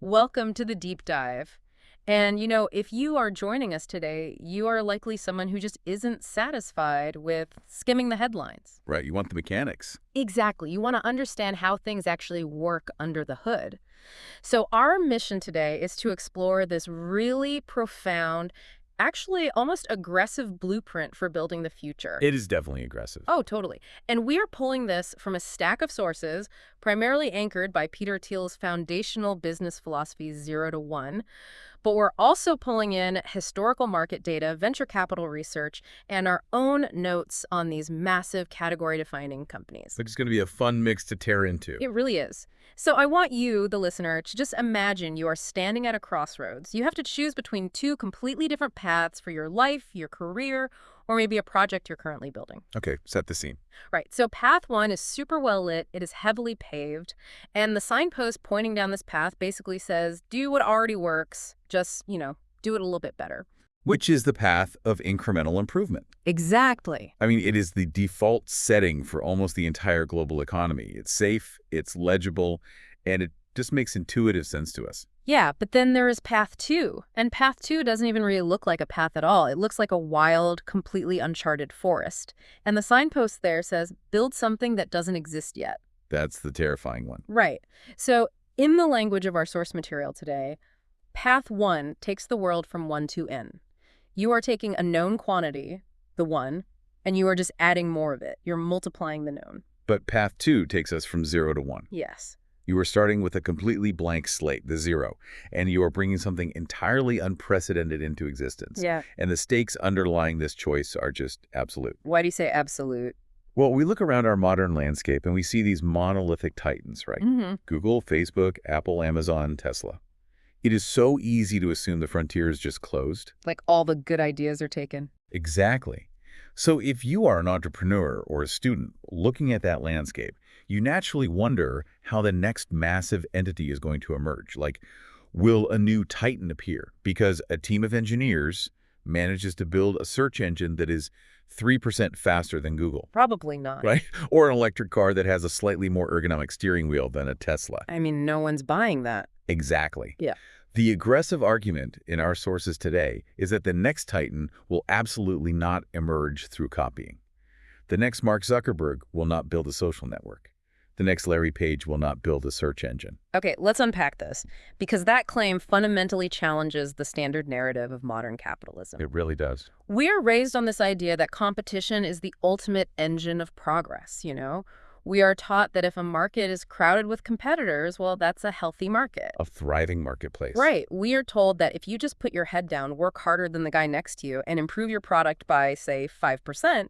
Welcome to the deep dive. And if you are joining us today, you are likely someone who just isn't satisfied with skimming the headlines. Right, you want the mechanics. Exactly. You want to understand how things actually work under the hood. So, our mission today is to explore this really profound, actually almost aggressive blueprint for building the future. It is definitely aggressive. Oh, totally. And we are pulling this from a stack of sources, primarily anchored by Peter Thiel's foundational business philosophy, 0 to 1. But we're also pulling in historical market data, venture capital research, and our own notes on these massive category-defining companies. It's going to be a fun mix to tear into. It really is. So I want you, the listener, to just imagine you are standing at a crossroads. You have to choose between two completely different paths for your life, your career, or maybe a project you're currently building. Okay, set the scene. Right. So path one is super well lit. It is heavily paved. And the signpost pointing down this path basically says, do what already works. Just, do it a little bit better. Which is the path of incremental improvement. Exactly. I mean, it is the default setting for almost the entire global economy. It's safe, it's legible, and it just makes intuitive sense to us. Yeah, but then there is path two. And path two doesn't even really look like a path at all. It looks like a wild, completely uncharted forest. And the signpost there says, build something that doesn't exist yet. That's the terrifying one. Right. So in the language of our source material today, path one takes the world from 1 to n. You are taking a known quantity, the 1, and you are just adding more of it. You're multiplying the known. But path 2 takes us from 0 to 1. Yes. You are starting with a completely blank slate, the 0, and you are bringing something entirely unprecedented into existence. Yeah. And the stakes underlying this choice are just absolute. Why do you say absolute? Well, we look around our modern landscape and we see these monolithic titans, right? Mm-hmm. Google, Facebook, Apple, Amazon, Tesla. It is so easy to assume the frontier is just closed. Like all the good ideas are taken. Exactly. So if you are an entrepreneur or a student looking at that landscape, you naturally wonder how the next massive entity is going to emerge. Like, will a new titan appear because a team of engineers manages to build a search engine that is 3% faster than Google? Probably not. Right? Or an electric car that has a slightly more ergonomic steering wheel than a Tesla. I mean, no one's buying that. Exactly. Yeah. The aggressive argument in our sources today is that the next titan will absolutely not emerge through copying. The next Mark Zuckerberg will not build a social network. The next Larry Page will not build a search engine. Okay, let's unpack this, because that claim fundamentally challenges the standard narrative of modern capitalism. It really does. We're raised on this idea that competition is the ultimate engine of progress, We are taught that if a market is crowded with competitors, well, that's a healthy market. A thriving marketplace. Right. We are told that if you just put your head down, work harder than the guy next to you, and improve your product by, say, 5%,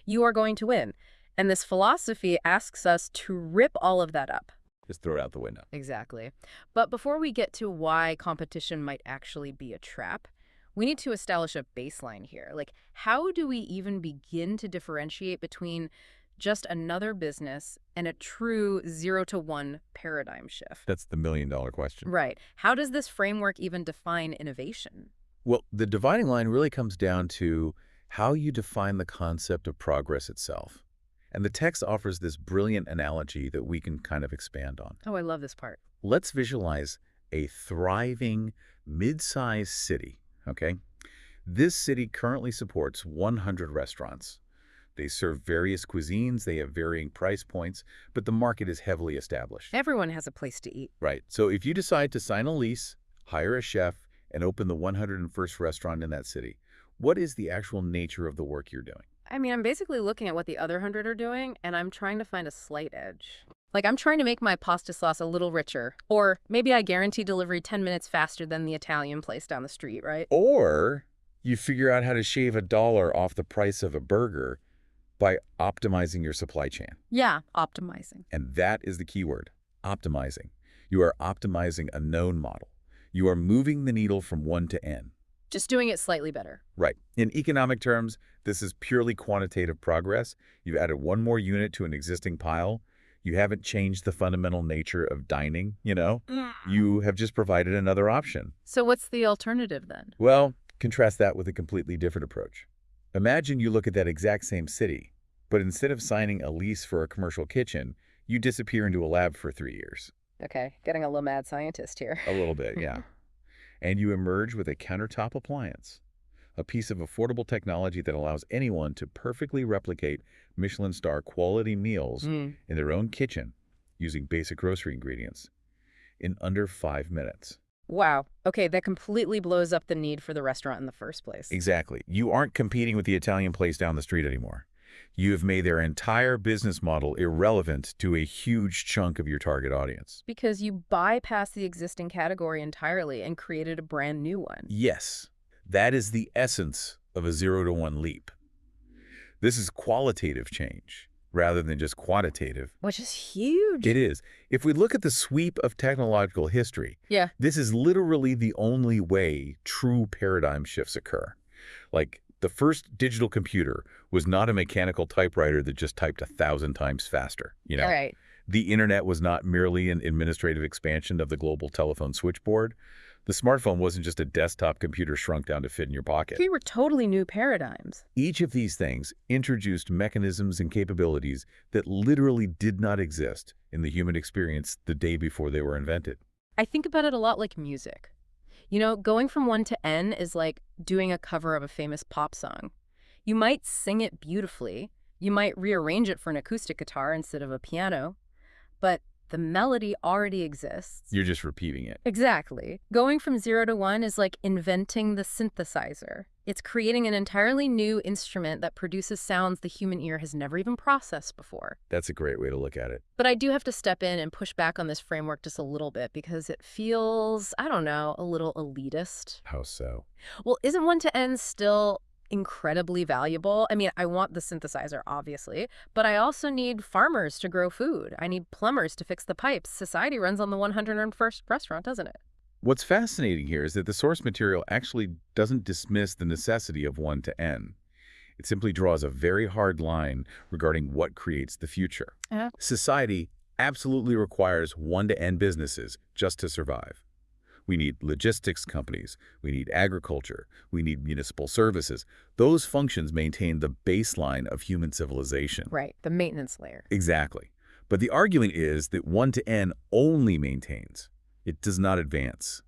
you are going to win. And this philosophy asks us to rip all of that up. Just throw it out the window. Exactly. But before we get to why competition might actually be a trap, we need to establish a baseline here. Like, how do we even begin to differentiate between just another business and a true 0 to 1 paradigm shift? That's the million-dollar question. Right. How does this framework even define innovation? Well, the dividing line really comes down to how you define the concept of progress itself. And the text offers this brilliant analogy that we can kind of expand on. Oh, I love this part. Let's visualize a thriving, mid-sized city, okay? This city currently supports 100 restaurants. They serve various cuisines, they have varying price points, but the market is heavily established. Everyone has a place to eat. Right. So if you decide to sign a lease, hire a chef, and open the 101st restaurant in that city, what is the actual nature of the work you're doing? I mean, I'm basically looking at what the other 100 are doing, and I'm trying to find a slight edge. Like, I'm trying to make my pasta sauce a little richer. Or maybe I guarantee delivery 10 minutes faster than the Italian place down the street, right? Or you figure out how to shave $1 off the price of a burger by optimizing your supply chain. Yeah, optimizing. And that is the key word, optimizing. You are optimizing a known model. You are moving the needle from 1 to n. Just doing it slightly better. Right. In economic terms, this is purely quantitative progress. You've added one more unit to an existing pile. You haven't changed the fundamental nature of dining, You have just provided another option. So what's the alternative then? Well, contrast that with a completely different approach. Imagine you look at that exact same city, but instead of signing a lease for a commercial kitchen, you disappear into a lab for 3 years. Okay, getting a little mad scientist here. A little bit, yeah. And you emerge with a countertop appliance, a piece of affordable technology that allows anyone to perfectly replicate Michelin star quality meals Mm. in their own kitchen using basic grocery ingredients in under 5 minutes. Wow. Okay, that completely blows up the need for the restaurant in the first place. Exactly. You aren't competing with the Italian place down the street anymore. You have made their entire business model irrelevant to a huge chunk of your target audience. Because you bypassed the existing category entirely and created a brand new one. Yes, that is the essence of a 0 to 1 leap. This is qualitative change rather than just quantitative. Which is huge. It is. If we look at the sweep of technological history, Yeah. this is literally the only way true paradigm shifts occur. Like, the first digital computer was not a mechanical typewriter that just typed 1,000 times faster, you know? All right. The internet was not merely an administrative expansion of the global telephone switchboard. The smartphone wasn't just a desktop computer shrunk down to fit in your pocket. Three were totally new paradigms. Each of these things introduced mechanisms and capabilities that literally did not exist in the human experience the day before they were invented. I think about it a lot like music. You know, going from 1 to N is like doing a cover of a famous pop song. You might sing it beautifully. You might rearrange it for an acoustic guitar instead of a piano. But the melody already exists. You're just repeating it. Exactly. Going from 0 to 1 is like inventing the synthesizer. It's creating an entirely new instrument that produces sounds the human ear has never even processed before. That's a great way to look at it. But I do have to step in and push back on this framework just a little bit because it feels, I don't know, a little elitist. How so? Well, isn't 1 to N still incredibly valuable? I mean, I want the synthesizer, obviously, but I also need farmers to grow food. I need plumbers to fix the pipes. Society runs on the 101st restaurant, doesn't it? What's fascinating here is that the source material actually doesn't dismiss the necessity of 1 to N. It simply draws a very hard line regarding what creates the future. Yeah. Society absolutely requires 1 to N businesses just to survive. We need logistics companies, we need agriculture, we need municipal services. Those functions maintain the baseline of human civilization. Right, the maintenance layer. Exactly. But the argument is that 1 to N only maintains. It does not advance.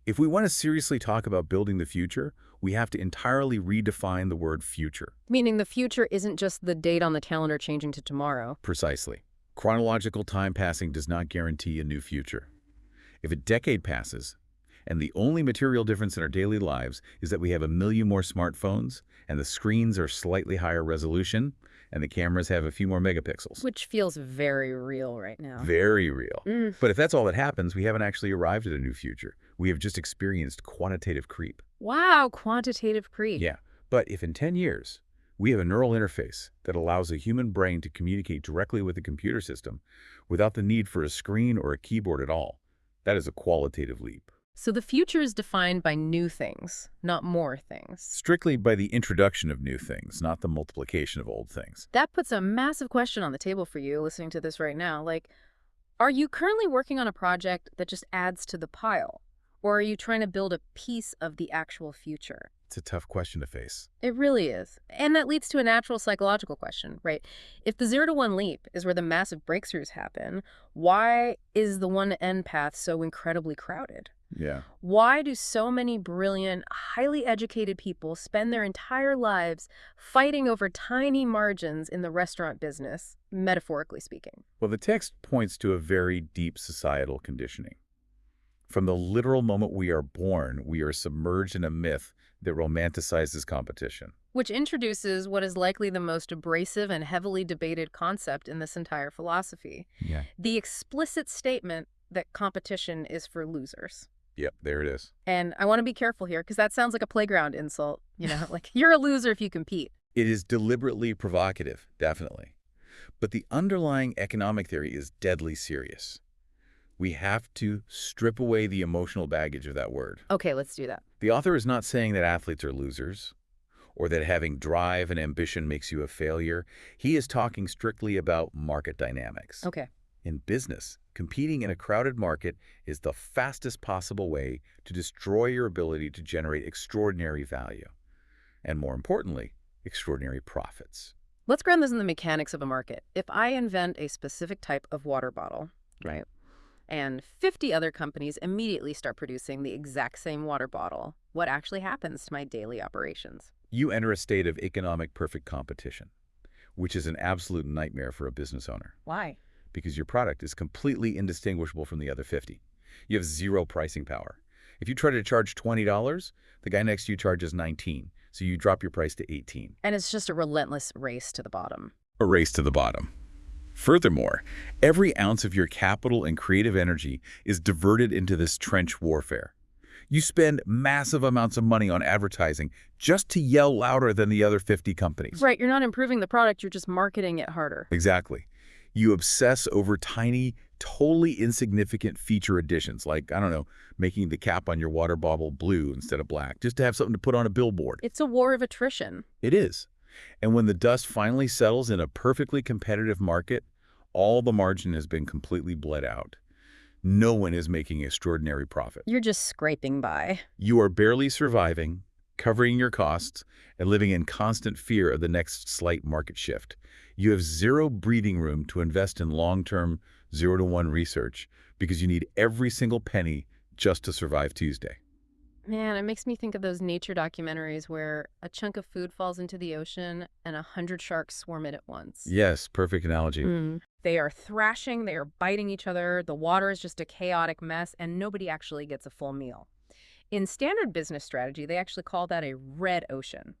If we want to seriously talk about building the future, we have to entirely redefine the word future. Meaning the future isn't just the date on the calendar changing to tomorrow. Precisely. Chronological time passing does not guarantee a new future. If a decade passes, and the only material difference in our daily lives is that we have 1 million more smartphones, and the screens are slightly higher resolution, and the cameras have a few more megapixels. Which feels very real right now. Very real. But if that's all that happens, we haven't actually arrived at a new future. We have just experienced quantitative creep. Wow, quantitative creep. Yeah, but if in 10 years, we have a neural interface that allows a human brain to communicate directly with a computer system without the need for a screen or a keyboard at all, that is a qualitative leap. So the future is defined by new things, not more things. Strictly by the introduction of new things, not the multiplication of old things. That puts a massive question on the table for you listening to this right now. Like, are you currently working on a project that just adds to the pile? Or are you trying to build a piece of the actual future? It's a tough question to face. It really is. And that leads to a natural psychological question, right? If the 0 to 1 leap is where the massive breakthroughs happen, why is the 1 to N path so incredibly crowded? Yeah. Why do so many brilliant, highly educated people spend their entire lives fighting over tiny margins in the restaurant business, metaphorically speaking? Well, the text points to a very deep societal conditioning. From the literal moment we are born, we are submerged in a myth that romanticizes competition. Which introduces what is likely the most abrasive and heavily debated concept in this entire philosophy. Yeah. The explicit statement that competition is for losers. Yep, there it is. And I want to be careful here because that sounds like a playground insult. You know, like you're a loser if you compete. It is deliberately provocative, definitely. But the underlying economic theory is deadly serious. We have to strip away the emotional baggage of that word. Okay, let's do that. The author is not saying that athletes are losers or that having drive and ambition makes you a failure. He is talking strictly about market dynamics. Okay. In business, competing in a crowded market is the fastest possible way to destroy your ability to generate extraordinary value. And more importantly, extraordinary profits. Let's ground this in the mechanics of a market. If I invent a specific type of water bottle, right? and 50 other companies immediately start producing the exact same water bottle. What actually happens to my daily operations? You enter a state of economic perfect competition, which is an absolute nightmare for a business owner Why? because your product is completely indistinguishable from the other 50. You have zero pricing power. If you try to charge $20, the guy next to you charges 19, so you drop your price to 18. And it's just a relentless race to the bottom. A race to the bottom. Furthermore, every ounce of your capital and creative energy is diverted into this trench warfare. You spend massive amounts of money on advertising just to yell louder than the other 50 companies. Right, you're not improving the product, you're just marketing it harder. Exactly. You obsess over tiny, totally insignificant feature additions, like, I don't know, making the cap on your water bottle blue instead of black, just to have something to put on a billboard. It's a war of attrition. It is. And when the dust finally settles in a perfectly competitive market, all the margin has been completely bled out. No one is making extraordinary profit. You're just scraping by. You are barely surviving, covering your costs, and living in constant fear of the next slight market shift. You have zero breathing room to invest in long-term 0-to-1 research because you need every single penny just to survive Tuesday. Man, it makes me think of those nature documentaries where a chunk of food falls into the ocean and 100 sharks swarm it at once. Yes, perfect analogy. They are thrashing, they are biting each other, the water is just a chaotic mess, and nobody actually gets a full meal. In standard business strategy, they actually call that a red ocean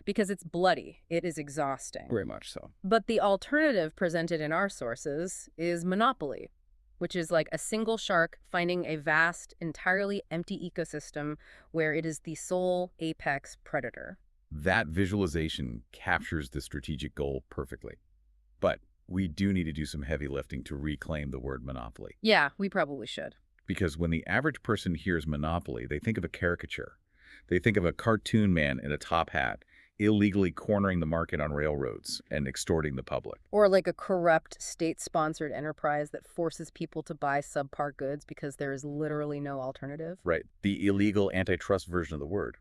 because it's bloody, it is exhausting. Very much so. But the alternative presented in our sources is monopoly, which is like a single shark finding a vast, entirely empty ecosystem where it is the sole apex predator. That visualization captures the strategic goal perfectly. But we do need to do some heavy lifting to reclaim the word monopoly. Yeah, we probably should. Because when the average person hears monopoly, they think of a caricature. They think of a cartoon man in a top hat, illegally cornering the market on railroads and extorting the public. Or like a corrupt state-sponsored enterprise that forces people to buy subpar goods because there is literally no alternative. Right, the illegal antitrust version of the word.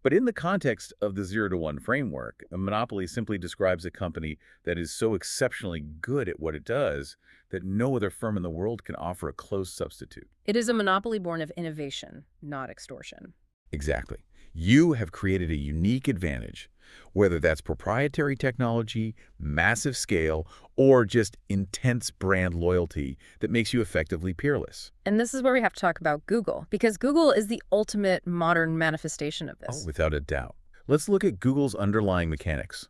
But in the context of the 0-to-1 framework, a monopoly simply describes a company that is so exceptionally good at what it does that no other firm in the world can offer a close substitute. It is a monopoly born of innovation, not extortion. Exactly. You have created a unique advantage, whether that's proprietary technology, massive scale, or just intense brand loyalty that makes you effectively peerless. And this is where we have to talk about Google, because Google is the ultimate modern manifestation of this. Oh, without a doubt. Let's look at Google's underlying mechanics.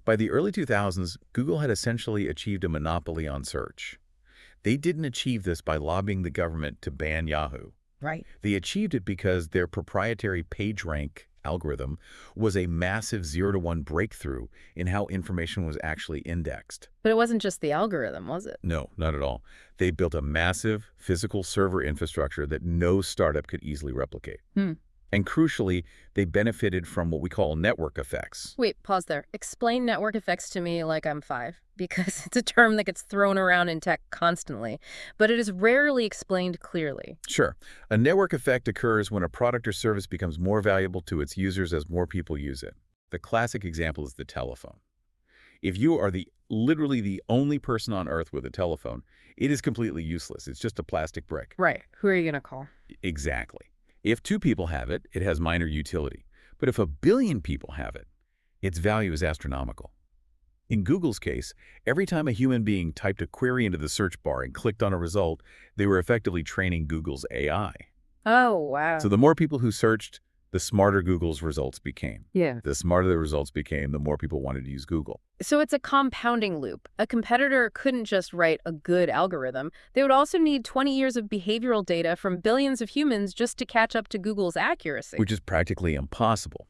By the early 2000s, Google had essentially achieved a monopoly on search. They didn't achieve this by lobbying the government to ban Yahoo. Right. They achieved it because their proprietary PageRank algorithm was a massive 0-to-1 breakthrough in how information was actually indexed. But it wasn't just the algorithm, was it? No, not at all. They built a massive physical server infrastructure that no startup could easily replicate. And crucially, they benefited from what we call network effects. Wait, pause there. Explain network effects to me like I'm 5, because it's a term that gets thrown around in tech constantly, but it is rarely explained clearly. Sure. A network effect occurs when a product or service becomes more valuable to its users as more people use it. The classic example is the telephone. If you are literally the only person on Earth with a telephone, it is completely useless. It's just a plastic brick. Right. Who are you going to call? Exactly. If 2 people have it, it has minor utility. But if 1 billion people have it, its value is astronomical. In Google's case, every time a human being typed a query into the search bar and clicked on a result, they were effectively training Google's AI. Oh, wow. So the more people who searched, the smarter Google's results became. Yeah. The smarter the results became, the more people wanted to use Google. So it's a compounding loop. A competitor couldn't just write a good algorithm. They would also need 20 years of behavioral data from billions of humans just to catch up to Google's accuracy. Which is practically impossible.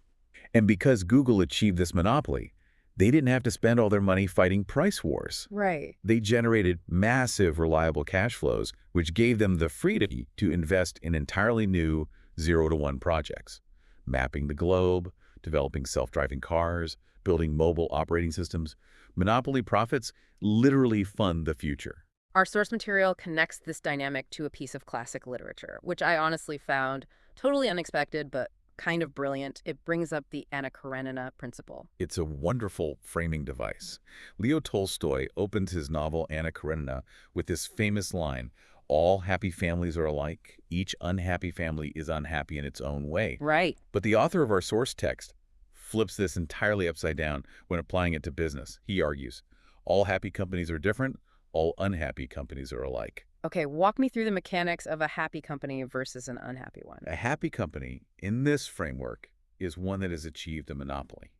And because Google achieved this monopoly, they didn't have to spend all their money fighting price wars. Right. They generated massive, reliable cash flows, which gave them the freedom to invest in entirely new 0-to-1 projects. Mapping the globe, developing self-driving cars, building mobile operating systems. Monopoly profits literally fund the future. Our source material connects this dynamic to a piece of classic literature, which I honestly found totally unexpected, but kind of brilliant. It brings up the Anna Karenina principle. It's a wonderful framing device. Leo Tolstoy opens his novel Anna Karenina with this famous line, all happy families are alike. Each unhappy family is unhappy in its own way. Right. But the author of our source text flips this entirely upside down when applying it to business. He argues, all happy companies are different, all unhappy companies are alike. Okay, walk me through the mechanics of a happy company versus an unhappy one. A happy company, in this framework, is one that has achieved a monopoly.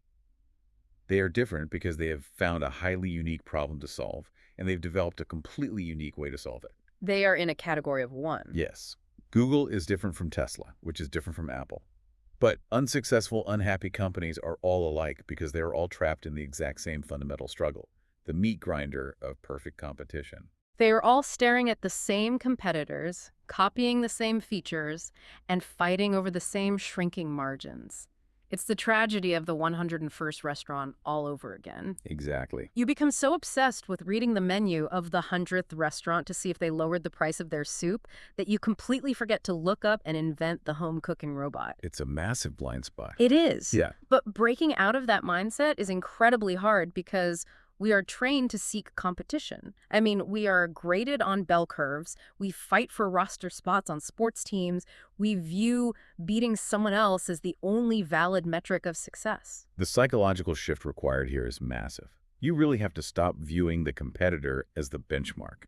They are different because they have found a highly unique problem to solve, and they've developed a completely unique way to solve it. They are in a category of one. Yes, Google is different from Tesla, which is different from Apple. But unsuccessful, unhappy companies are all alike because they are all trapped in the exact same fundamental struggle, the meat grinder of perfect competition. They are all staring at the same competitors, copying the same features, and fighting over the same shrinking margins. It's the tragedy of the 101st restaurant all over again. Exactly. You become so obsessed with reading the menu of the 100th restaurant to see if they lowered the price of their soup that you completely forget to look up and invent the home cooking robot. It's a massive blind spot. It is. Yeah. But breaking out of that mindset is incredibly hard because we are trained to seek competition. I mean, we are graded on bell curves. We fight for roster spots on sports teams. We view beating someone else as the only valid metric of success. The psychological shift required here is massive. You really have to stop viewing the competitor as the benchmark.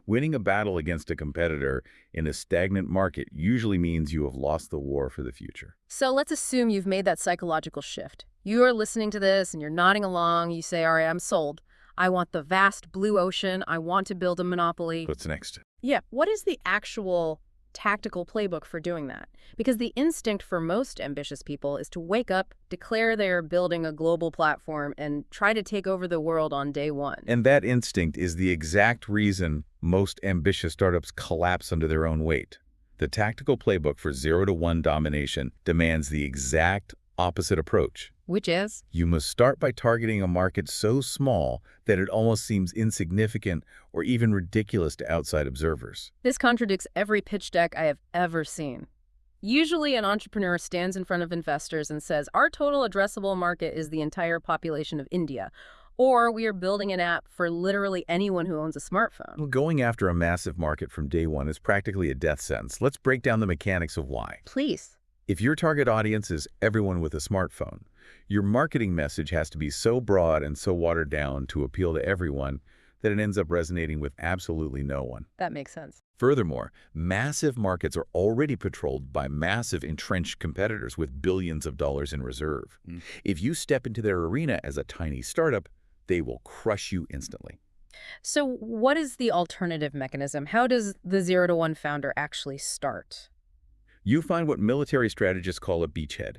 Winning a battle against a competitor in a stagnant market usually means you have lost the war for the future. So let's assume you've made that psychological shift. You are listening to this and you're nodding along. You say, all right, I'm sold. I want the vast blue ocean. I want to build a monopoly. What's next? Yeah. What is the actual tactical playbook for doing that? Because the instinct for most ambitious people is to wake up, declare they're building a global platform, and try to take over the world on day one. And that instinct is the exact reason most ambitious startups collapse under their own weight. The tactical playbook for 0 to 1 domination demands the exact opposite approach. Which is? You must start by targeting a market so small that it almost seems insignificant or even ridiculous to outside observers. This contradicts every pitch deck I have ever seen. Usually an entrepreneur stands in front of investors and says, our total addressable market is the entire population of India, or we are building an app for literally anyone who owns a smartphone. Well, going after a massive market from day one is practically a death sentence. Let's break down the mechanics of why. Please. If your target audience is everyone with a smartphone, your marketing message has to be so broad and so watered down to appeal to everyone that it ends up resonating with absolutely no one. That makes sense. Furthermore, massive markets are already patrolled by massive entrenched competitors with billions of dollars in reserve. If you step into their arena as a tiny startup, they will crush you instantly. So what is the alternative mechanism? How does the 0 to 1 founder actually start? You find what military strategists call a beachhead.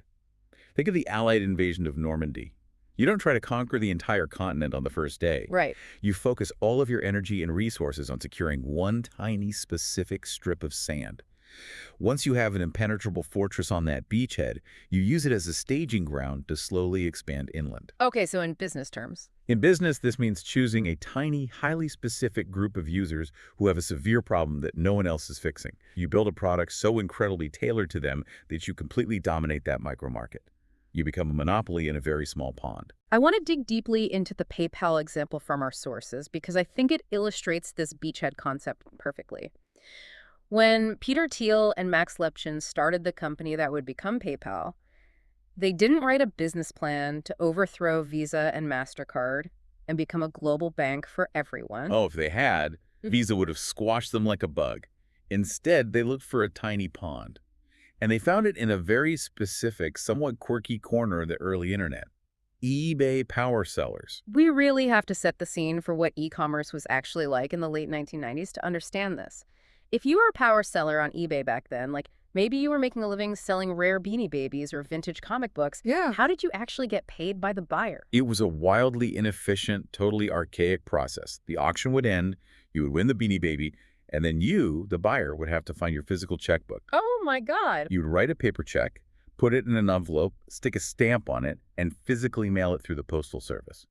Think of the Allied invasion of Normandy. You don't try to conquer the entire continent on the first day. Right. You focus all of your energy and resources on securing one tiny specific strip of sand. Once you have an impenetrable fortress on that beachhead, you use it as a staging ground to slowly expand inland. Okay, so in business terms. In business, this means choosing a tiny, highly specific group of users who have a severe problem that no one else is fixing. You build a product so incredibly tailored to them that you completely dominate that micro-market. You become a monopoly in a very small pond. I want to dig deeply into the PayPal example from our sources because I think it illustrates this beachhead concept perfectly. When Peter Thiel and Max Levchin started the company that would become PayPal, they didn't write a business plan to overthrow Visa and MasterCard and become a global bank for everyone. Oh, if they had, Visa would have squashed them like a bug. Instead, they looked for a tiny pond. And they found it in a very specific, somewhat quirky corner of the early internet. eBay power sellers. We really have to set the scene for what e-commerce was actually like in the late 1990s to understand this. If you were a power seller on eBay back then, like maybe you were making a living selling rare Beanie Babies or vintage comic books, how did you actually get paid by the buyer? It was a wildly inefficient, totally archaic process. The auction would end, you would win the Beanie Baby, and then you, the buyer, would have to find your physical checkbook. Oh my God. You'd write a paper check, put it in an envelope, stick a stamp on it, and physically mail it through the postal service.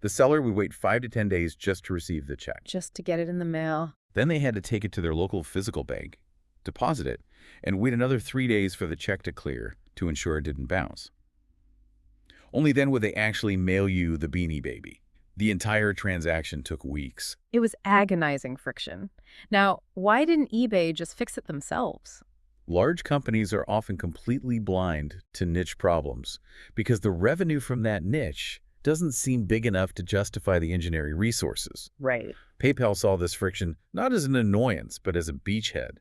The seller would wait 5 to 10 days just to receive the check. Just to get it in the mail. Then they had to take it to their local physical bank, deposit it, and wait another 3 days for the check to clear to ensure it didn't bounce. Only then would they actually mail you the Beanie Baby. The entire transaction took weeks. It was agonizing friction. Now, why didn't eBay just fix it themselves? Large companies are often completely blind to niche problems because the revenue from that niche doesn't seem big enough to justify the engineering resources. Right. PayPal saw this friction not as an annoyance, but as a beachhead.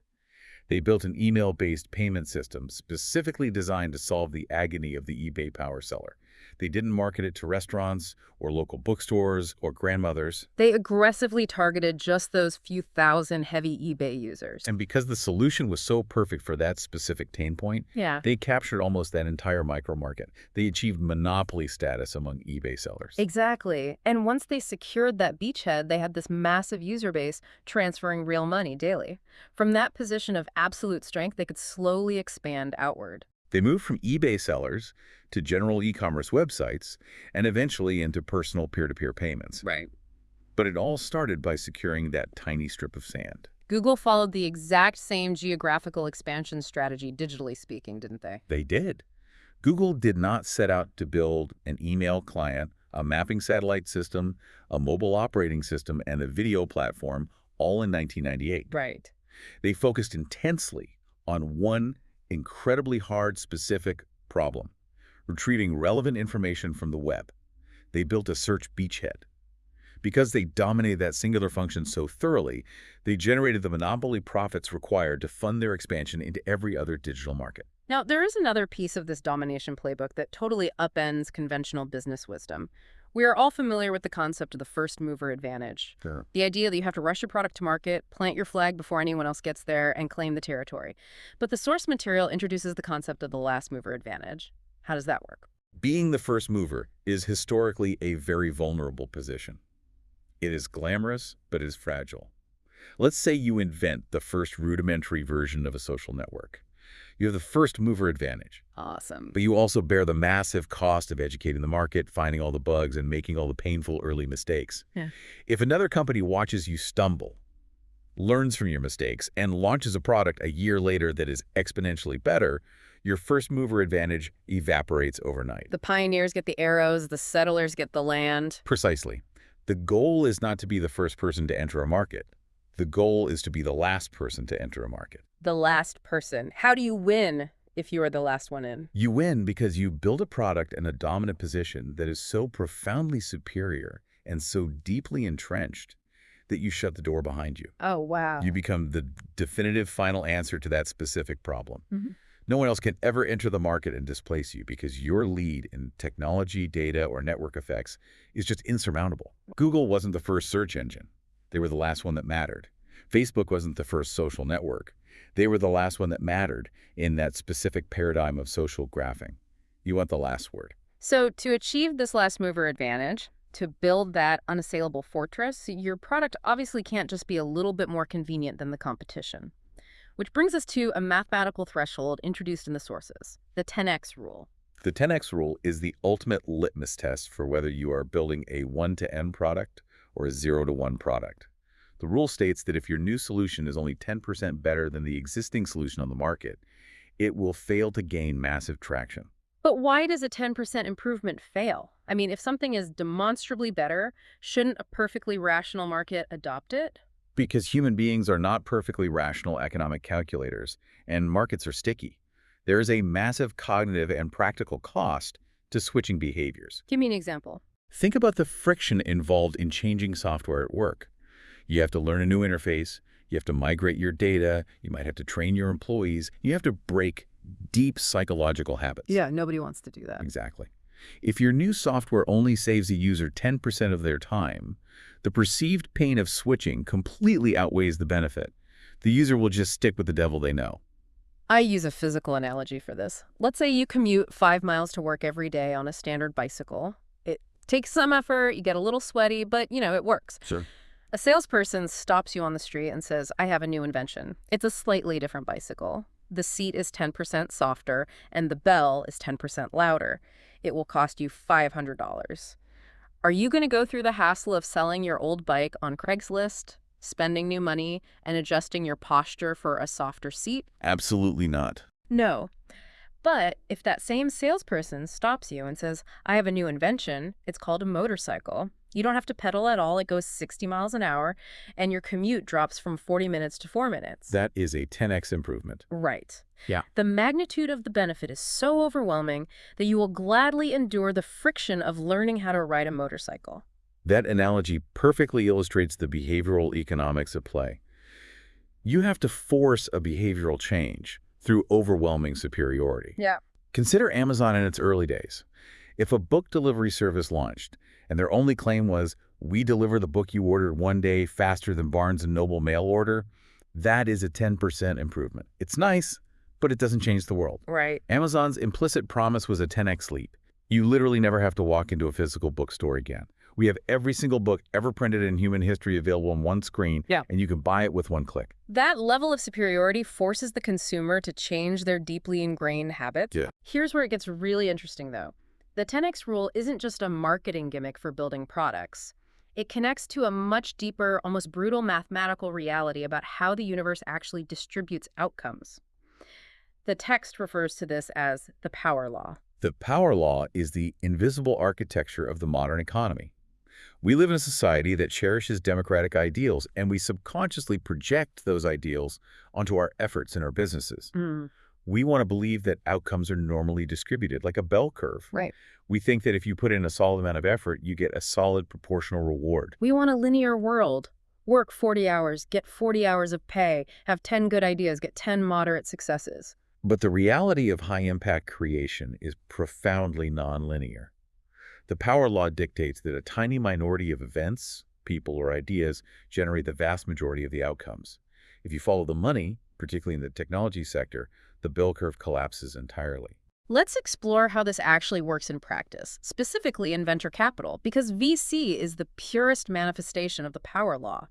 They built an email-based payment system specifically designed to solve the agony of the eBay power seller. They didn't market it to restaurants or local bookstores or grandmothers. They aggressively targeted just those few thousand heavy eBay users. And because the solution was so perfect for that specific pain point, Yeah. they captured almost that entire micro market. They achieved monopoly status among eBay sellers. Exactly. And once they secured that beachhead, they had this massive user base transferring real money daily. From that position of absolute strength, they could slowly expand outward. They moved from eBay sellers to general e-commerce websites and eventually into personal peer-to-peer payments. Right. But it all started by securing that tiny strip of sand. Google followed the exact same geographical expansion strategy, digitally speaking, didn't they? They did. Google did not set out to build an email client, a mapping satellite system, a mobile operating system, and a video platform all in 1998. Right. They focused intensely on one incredibly hard, specific problem: retrieving relevant information from the web. They built a search beachhead. Because they dominated that singular function so thoroughly, they generated the monopoly profits required to fund their expansion into every other digital market. Now, there is another piece of this domination playbook that totally upends conventional business wisdom. We are all familiar with the concept of the first mover advantage. Sure. The idea that you have to rush your product to market, plant your flag before anyone else gets there, and claim the territory. But the source material introduces the concept of the last mover advantage. How does that work? Being the first mover is historically a very vulnerable position. It is glamorous, but it is fragile. Let's say you invent the first rudimentary version of a social network. You have the first mover advantage. Awesome. But you also bear the massive cost of educating the market, finding all the bugs, and making all the painful early mistakes. Yeah. If another company watches you stumble, learns from your mistakes, and launches a product a year later that is exponentially better, your first mover advantage evaporates overnight. The pioneers get the arrows, the settlers get the land. Precisely. The goal is not to be the first person to enter a market. The goal is to be the last person to enter a market. The last person. How do you win if you are the last one in? You win because you build a product and a dominant position that is so profoundly superior and so deeply entrenched that you shut the door behind you. Oh, wow. You become the definitive final answer to that specific problem. Mm-hmm. No one else can ever enter the market and displace you because your lead in technology, data, or network effects is just insurmountable. Google wasn't the first search engine. They were the last one that mattered. Facebook wasn't the first social network. They were the last one that mattered in that specific paradigm of social graphing. You want the last word. So to achieve this last mover advantage, to build that unassailable fortress, your product obviously can't just be a little bit more convenient than the competition. Which brings us to a mathematical threshold introduced in the sources, the 10x rule. The 10x rule is the ultimate litmus test for whether you are building a 1 to N product or a 0 to 1 product. The rule states that if your new solution is only 10% better than the existing solution on the market, it will fail to gain massive traction. But why does a 10% improvement fail? I mean, if something is demonstrably better, shouldn't a perfectly rational market adopt it? Because human beings are not perfectly rational economic calculators, and markets are sticky. There is a massive cognitive and practical cost to switching behaviors. Give me an example. Think about the friction involved in changing software at work. You have to learn a new interface, you have to migrate your data, you might have to train your employees, you have to break deep psychological habits. Yeah, nobody wants to do that. Exactly. If your new software only saves a user 10% of their time, the perceived pain of switching completely outweighs the benefit. The user will just stick with the devil they know. I use a physical analogy for this. Let's say you commute 5 miles to work every day on a standard bicycle. It takes some effort, you get a little sweaty, but, it works. Sure. A salesperson stops you on the street and says, I have a new invention. It's a slightly different bicycle. The seat is 10% softer, and the bell is 10% louder. It will cost you $500. Are you going to go through the hassle of selling your old bike on Craigslist, spending new money, and adjusting your posture for a softer seat? Absolutely not. No. But if that same salesperson stops you and says, I have a new invention, it's called a motorcycle. You don't have to pedal at all. It goes 60 miles an hour, and your commute drops from 40 minutes to 4 minutes. That is a 10x improvement. Right. Yeah. The magnitude of the benefit is so overwhelming that you will gladly endure the friction of learning how to ride a motorcycle. That analogy perfectly illustrates the behavioral economics at play. You have to force a behavioral change through overwhelming superiority. Yeah. Consider Amazon in its early days. If a book delivery service launched and their only claim was, we deliver the book you ordered one day faster than Barnes & Noble mail order, that is a 10% improvement. It's nice, but it doesn't change the world. Right. Amazon's implicit promise was a 10x leap. You literally never have to walk into a physical bookstore again. We have every single book ever printed in human history available on one screen, and you can buy it with one click. That level of superiority forces the consumer to change their deeply ingrained habits. Yeah. Here's where it gets really interesting, though. The 10x rule isn't just a marketing gimmick for building products. It connects to a much deeper, almost brutal mathematical reality about how the universe actually distributes outcomes. The text refers to this as the power law. The power law is the invisible architecture of the modern economy. We live in a society that cherishes democratic ideals, and we subconsciously project those ideals onto our efforts in our businesses. We want to believe that outcomes are normally distributed, like a bell curve. Right. We think that if you put in a solid amount of effort, you get a solid proportional reward. We want a linear world. Work 40 hours, get 40 hours of pay, have 10 good ideas, get 10 moderate successes. But the reality of high-impact creation is profoundly nonlinear. The power law dictates that a tiny minority of events, people, or ideas generate the vast majority of the outcomes. If you follow the money, particularly in the technology sector, the bell curve collapses entirely. Let's explore how this actually works in practice, specifically in venture capital, because VC is the purest manifestation of the power law.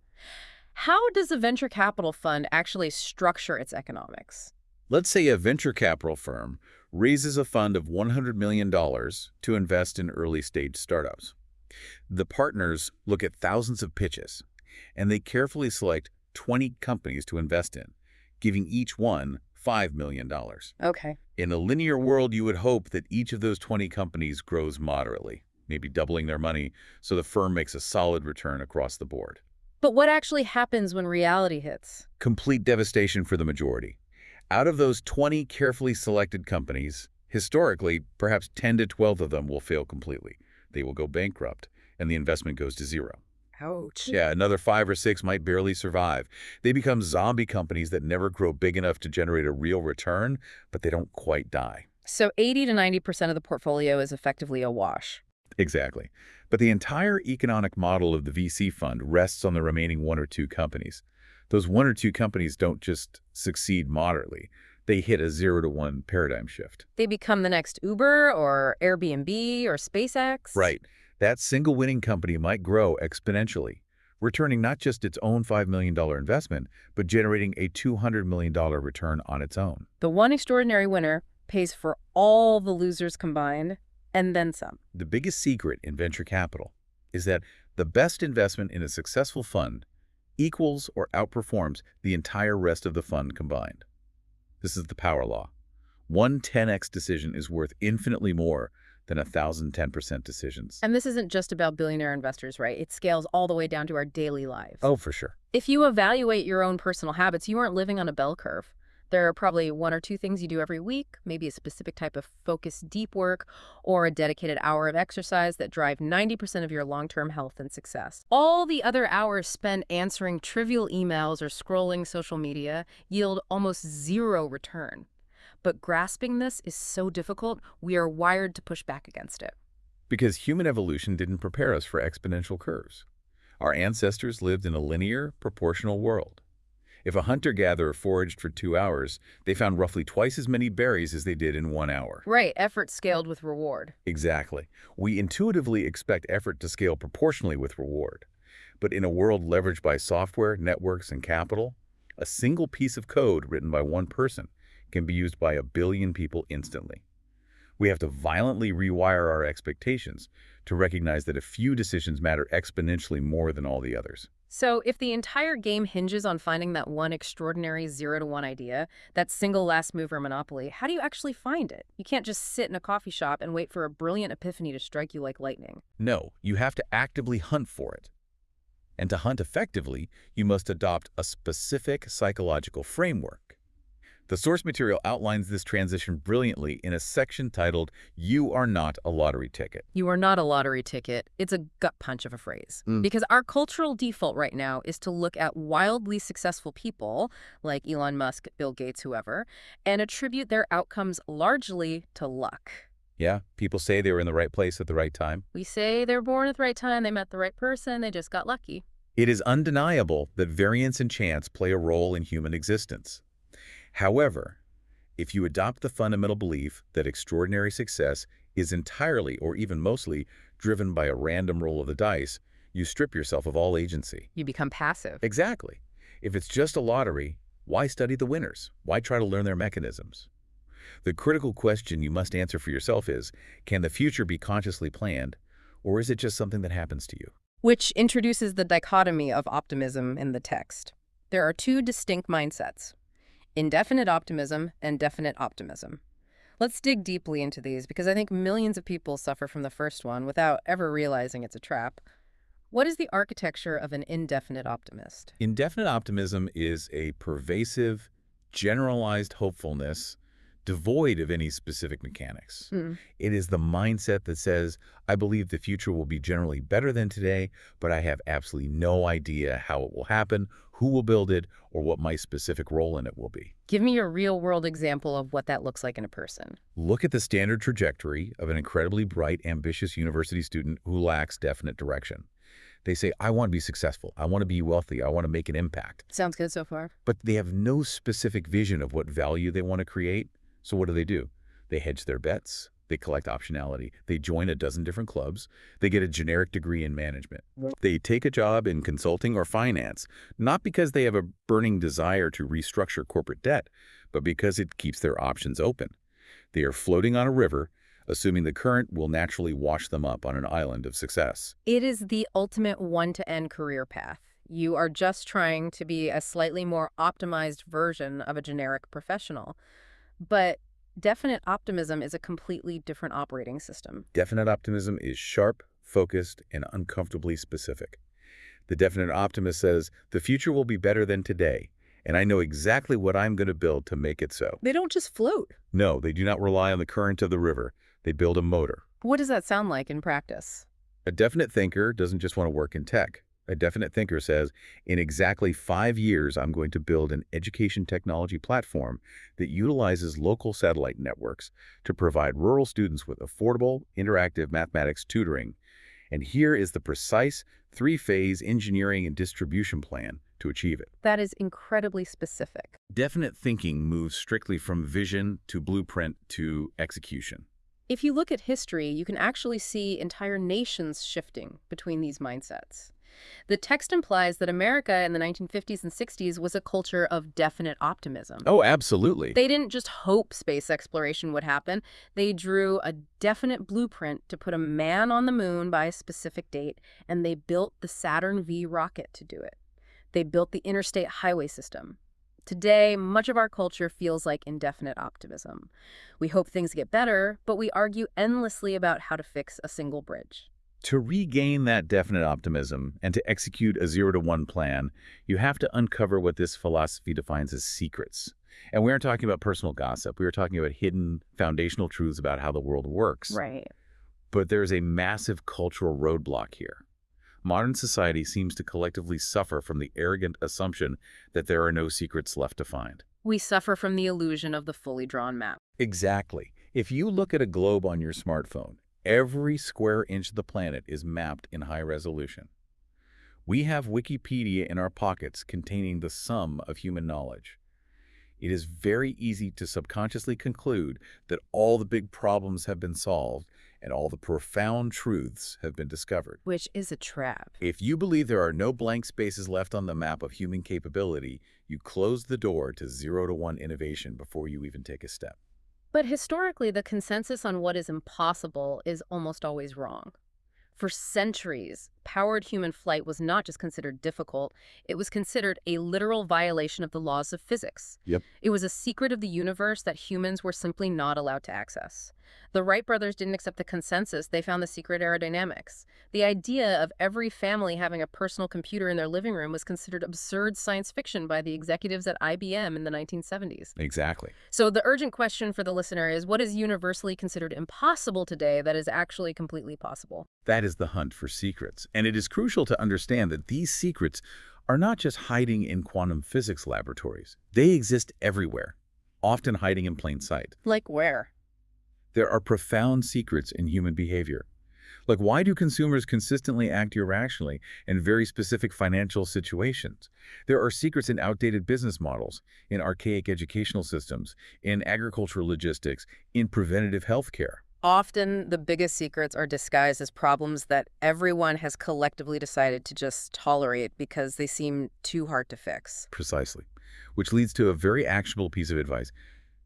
How does a venture capital fund actually structure its economics? Let's say a venture capital firm raises a fund of $100 million to invest in early-stage startups. The partners look at thousands of pitches, and they carefully select 20 companies to invest in, giving each one $5 million. Okay. In a linear world, you would hope that each of those 20 companies grows moderately, maybe doubling their money, so the firm makes a solid return across the board. But what actually happens when reality hits? Complete devastation for the majority. Out of those 20 carefully selected companies, historically, perhaps 10 to 12 of them will fail completely. They will go bankrupt, and the investment goes to zero. Ouch. Yeah, another 5 or 6 might barely survive. They become zombie companies that never grow big enough to generate a real return, but they don't quite die. So 80 to 90% of the portfolio is effectively a wash. Exactly. But the entire economic model of the VC fund rests on the remaining 1 or 2 companies. Those 1 or 2 companies don't just succeed moderately. They hit a 0 to 1 paradigm shift. They become the next Uber or Airbnb or SpaceX? Right. That single winning company might grow exponentially, returning not just its own $5 million investment, but generating a $200 million return on its own. The one extraordinary winner pays for all the losers combined, and then some. The biggest secret in venture capital is that the best investment in a successful fund equals or outperforms the entire rest of the fund combined. This is the power law. One 10x decision is worth infinitely more than 1,000 10% decisions. And this isn't just about billionaire investors, right? It scales all the way down to our daily lives. Oh, for sure. If you evaluate your own personal habits, you aren't living on a bell curve. There are probably 1 or 2 things you do every week, maybe a specific type of focused deep work, or a dedicated hour of exercise that drive 90% of your long-term health and success. All the other hours spent answering trivial emails or scrolling social media yield almost zero return. But grasping this is so difficult, we are wired to push back against it. Because human evolution didn't prepare us for exponential curves. Our ancestors lived in a linear, proportional world. If a hunter-gatherer foraged for 2 hours, they found roughly twice as many berries as they did in 1 hour. Right, effort scaled with reward. Exactly. We intuitively expect effort to scale proportionally with reward. But in a world leveraged by software, networks, and capital, a single piece of code written by one person can be used by 1 billion people instantly. We have to violently rewire our expectations to recognize that a few decisions matter exponentially more than all the others. So, if the entire game hinges on finding that one extraordinary 0 to 1 idea, that single last mover monopoly, how do you actually find it? You can't just sit in a coffee shop and wait for a brilliant epiphany to strike you like lightning. No, you have to actively hunt for it. And to hunt effectively, you must adopt a specific psychological framework. The source material outlines this transition brilliantly in a section titled, "You Are Not a Lottery Ticket." You are not a lottery ticket. It's a gut punch of a phrase. Because our cultural default right now is to look at wildly successful people, like Elon Musk, Bill Gates, whoever, and attribute their outcomes largely to luck. Yeah, people say they were in the right place at the right time. We say they were born at the right time, they met the right person, they just got lucky. It is undeniable that variance and chance play a role in human existence. However, if you adopt the fundamental belief that extraordinary success is entirely or even mostly driven by a random roll of the dice, you strip yourself of all agency. You become passive. Exactly. If it's just a lottery, why study the winners? Why try to learn their mechanisms? The critical question you must answer for yourself is, can the future be consciously planned, or is it just something that happens to you? Which introduces the dichotomy of optimism in the text. There are two distinct mindsets: indefinite optimism and definite optimism. Let's dig deeply into these because I think millions of people suffer from the first one without ever realizing it's a trap. What is the architecture of an indefinite optimist? Indefinite optimism is a pervasive, generalized hopefulness devoid of any specific mechanics. It is the mindset that says, I believe the future will be generally better than today, but I have absolutely no idea how it will happen, who will build it, or what my specific role in it will be. Give me a real-world example of what that looks like in a person. Look at the standard trajectory of an incredibly bright, ambitious university student who lacks definite direction. They say, I want to be successful, I want to be wealthy, I want to make an impact. Sounds good so far. But they have no specific vision of what value they want to create. So what do? They hedge their bets, they collect optionality, they join a dozen different clubs, they get a generic degree in management. They take a job in consulting or finance, not because they have a burning desire to restructure corporate debt, but because it keeps their options open. They are floating on a river, assuming the current will naturally wash them up on an island of success. It is the ultimate one-to-end career path. You are just trying to be a slightly more optimized version of a generic professional. But definite optimism is a completely different operating system. Definite optimism is sharp, focused, and uncomfortably specific. The definite optimist says, the future will be better than today, and I know exactly what I'm going to build to make it so. They don't just float. No, they do not rely on the current of the river. They build a motor. What does that sound like in practice? A definite thinker doesn't just want to work in tech. A definite thinker says, in exactly 5 years, I'm going to build an education technology platform that utilizes local satellite networks to provide rural students with affordable, interactive mathematics tutoring. And here is the precise 3-phase engineering and distribution plan to achieve it. That is incredibly specific. Definite thinking moves strictly from vision to blueprint to execution. If you look at history, you can actually see entire nations shifting between these mindsets. The text implies that America in the 1950s and 60s was a culture of definite optimism. Oh, absolutely. They didn't just hope space exploration would happen. They drew a definite blueprint to put a man on the moon by a specific date, and they built the Saturn V rocket to do it. They built the interstate highway system. Today, much of our culture feels like indefinite optimism. We hope things get better, but we argue endlessly about how to fix a single bridge. To regain that definite optimism and to execute a 0-to-1 plan, you have to uncover what this philosophy defines as secrets. And we aren't talking about personal gossip. We are talking about hidden foundational truths about how the world works. Right. But there's a massive cultural roadblock here. Modern society seems to collectively suffer from the arrogant assumption that there are no secrets left to find. We suffer from the illusion of the fully drawn map. Exactly. If you look at a globe on your smartphone, every square inch of the planet is mapped in high resolution. We have Wikipedia in our pockets containing the sum of human knowledge. It is very easy to subconsciously conclude that all the big problems have been solved and all the profound truths have been discovered. Which is a trap. If you believe there are no blank spaces left on the map of human capability, you close the door to 0-to-1 innovation before you even take a step. But historically, the consensus on what is impossible is almost always wrong. For centuries, powered human flight was not just considered difficult, it was considered a literal violation of the laws of physics. Yep. It was a secret of the universe that humans were simply not allowed to access. The Wright brothers didn't accept the consensus, they found the secret aerodynamics. The idea of every family having a personal computer in their living room was considered absurd science fiction by the executives at IBM in the 1970s. Exactly. So the urgent question for the listener is, what is universally considered impossible today that is actually completely possible? That is the hunt for secrets. And it is crucial to understand that these secrets are not just hiding in quantum physics laboratories. They exist everywhere, often hiding in plain sight. Like where? There are profound secrets in human behavior. Like, why do consumers consistently act irrationally in very specific financial situations? There are secrets in outdated business models, in archaic educational systems, in agricultural logistics, in preventative health care. Often, the biggest secrets are disguised as problems that everyone has collectively decided to just tolerate because they seem too hard to fix. Precisely. Which leads to a very actionable piece of advice.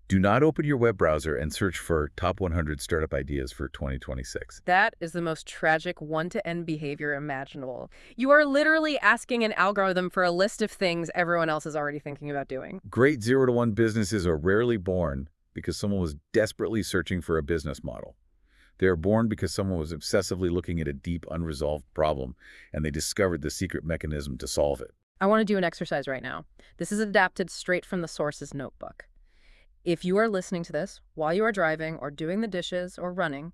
Do not open your web browser and search for top 100 startup ideas for 2026. That is the most tragic one-to-end behavior imaginable. You are literally asking an algorithm for a list of things everyone else is already thinking about doing. Great 0-to-1 businesses are rarely born because someone was desperately searching for a business model. They are born because someone was obsessively looking at a deep, unresolved problem, and they discovered the secret mechanism to solve it. I want to do an exercise right now. This is adapted straight from the source's notebook. If you are listening to this while you are driving or doing the dishes or running,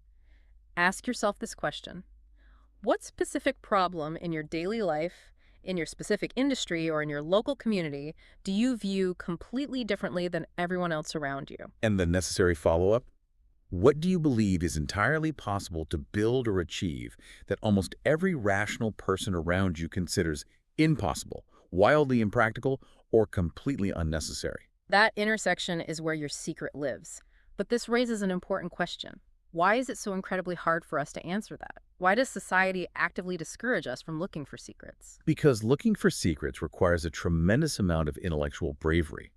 ask yourself this question. What specific problem in your daily life, in your specific industry, or in your local community do you view completely differently than everyone else around you? And the necessary follow-up? What do you believe is entirely possible to build or achieve that almost every rational person around you considers impossible, wildly impractical, or completely unnecessary? That intersection is where your secret lives. But this raises an important question. Why is it so incredibly hard for us to answer that? Why does society actively discourage us from looking for secrets? Because looking for secrets requires a tremendous amount of intellectual bravery.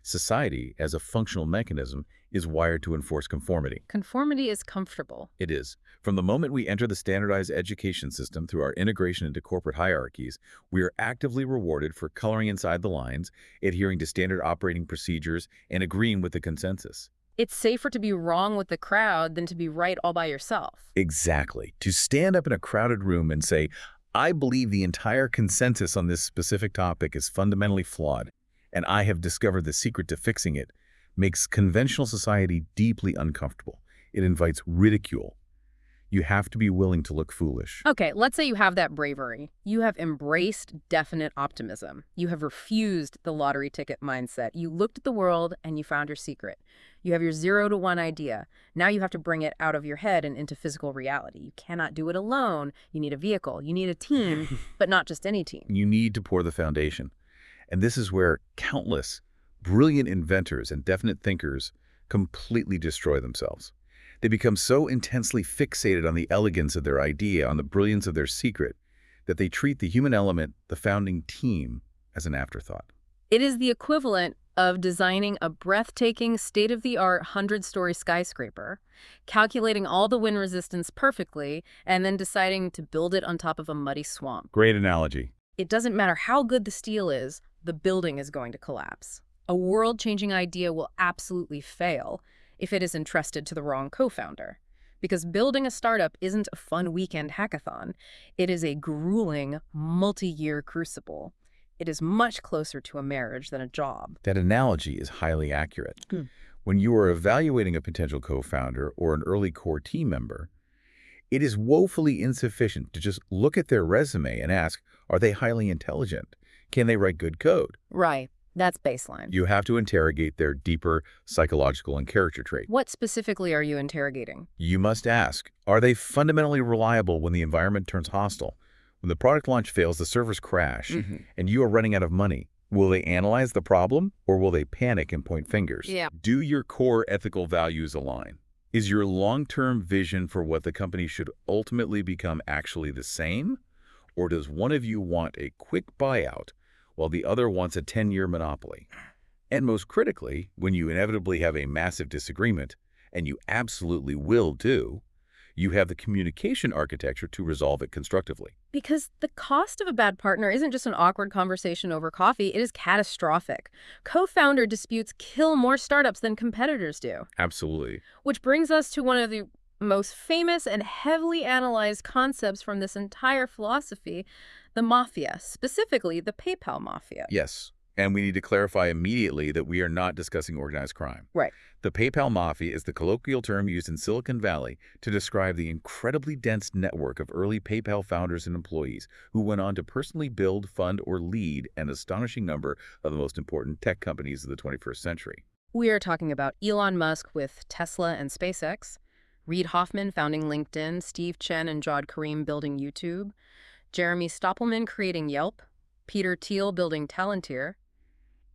Society, as a functional mechanism, is wired to enforce conformity. Conformity is comfortable. It is. From the moment we enter the standardized education system through our integration into corporate hierarchies, we are actively rewarded for coloring inside the lines, adhering to standard operating procedures, and agreeing with the consensus. It's safer to be wrong with the crowd than to be right all by yourself. Exactly. To stand up in a crowded room and say, I believe the entire consensus on this specific topic is fundamentally flawed, and I have discovered the secret to fixing it, makes conventional society deeply uncomfortable. It invites ridicule. You have to be willing to look foolish. Okay, let's say you have that bravery. You have embraced definite optimism. You have refused the lottery ticket mindset. You looked at the world and you found your secret. You have your 0-to-1 idea. Now you have to bring it out of your head and into physical reality. You cannot do it alone. You need a vehicle. You need a team, but not just any team. You need to pour the foundation. And this is where countless brilliant inventors and definite thinkers completely destroy themselves. They become so intensely fixated on the elegance of their idea, on the brilliance of their secret, that they treat the human element, the founding team, as an afterthought. It is the equivalent of designing a breathtaking, state-of-the-art 100-story skyscraper, calculating all the wind resistance perfectly, and then deciding to build it on top of a muddy swamp. Great analogy. It doesn't matter how good the steel is, the building is going to collapse. A world-changing idea will absolutely fail if it is entrusted to the wrong co-founder. Because building a startup isn't a fun weekend hackathon. It is a grueling, multi-year crucible. It is much closer to a marriage than a job. That analogy is highly accurate. When you are evaluating a potential co-founder or an early core team member, it is woefully insufficient to just look at their resume and ask, are they highly intelligent? Can they write good code? Right. That's baseline. You have to interrogate their deeper psychological and character traits. What specifically are you interrogating? You must ask, are they fundamentally reliable when the environment turns hostile? When the product launch fails, the servers crash, and you are running out of money. Will they analyze the problem, or will they panic and point fingers? Yeah. Do your core ethical values align? Is your long-term vision for what the company should ultimately become actually the same? Or does one of you want a quick buyout while the other wants a 10-year monopoly? And most critically, when you inevitably have a massive disagreement, and you absolutely will do, You have the communication architecture to resolve it constructively. Because the cost of a bad partner isn't just an awkward conversation over coffee, it is catastrophic. Co-founder disputes kill more startups than competitors do. Absolutely. Which brings us to one of the most famous and heavily analyzed concepts from this entire philosophy, the mafia, specifically the PayPal mafia. Yes. And we need to clarify immediately that we are not discussing organized crime. Right. The PayPal Mafia is the colloquial term used in Silicon Valley to describe the incredibly dense network of early PayPal founders and employees who went on to personally build, fund, or lead an astonishing number of the most important tech companies of the 21st century. We are talking about Elon Musk with Tesla and SpaceX, Reid Hoffman founding LinkedIn, Steve Chen and Jawed Karim building YouTube, Jeremy Stoppelman creating Yelp, Peter Thiel building Palantir.